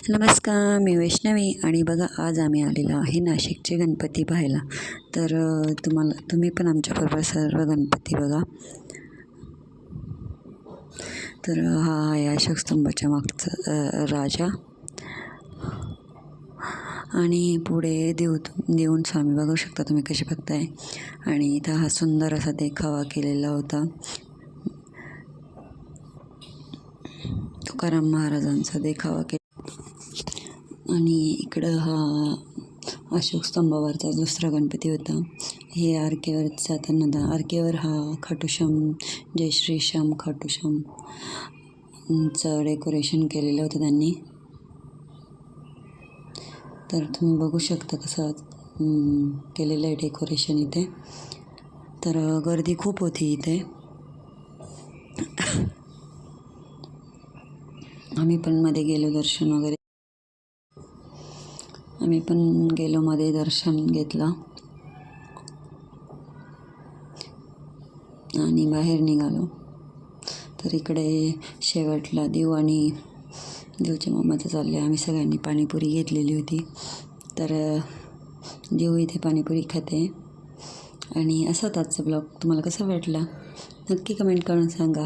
नमस्कार, मी वैष्णवी आणि बघा आज आम्ही आलेलो आहे नाशिकचे गणपती पाहायला. तर तुम्ही पण आमच्याबरोबर सर्व गणपती बघा. तर हा आहे अशोक स्तंभाच्या मागचा राजा आणि पुढे देऊन स्वामी बघू शकता तुम्ही कसे बघताय. आणि इथं हा सुंदर असा देखावा केलेला होता तुकाराम महाराजांचा देखावा आणि इकडं हा अशोक स्तंभावरचा दुसरा गणपती होता. हे आरकेवर जाताना आरकेवर हा खाटूश्याम जय श्री श्याम खाटूश्याम चं डेकोरेशन केलेलं होतं त्यांनी. तर तुम्ही बघू शकता कसं केलेलं आहे डेकोरेशन इथे. तर गर्दी खूप होती इथे. आम्ही पण मध्ये गेलो दर्शन वगैरे मध्ये दर्शन घेतलं आणि बाहेर निघालो. तर इकडे शेवटला देव आणि देवच्या मामाचं चाललं आहे. आम्ही सगळ्यांनी पाणीपुरी घेतलेली होती. तर देव इथे पाणीपुरी खाते. आणि असाच आजचा ब्लॉग तुम्हाला कसा वाटला नक्की कमेंट करून सांगा.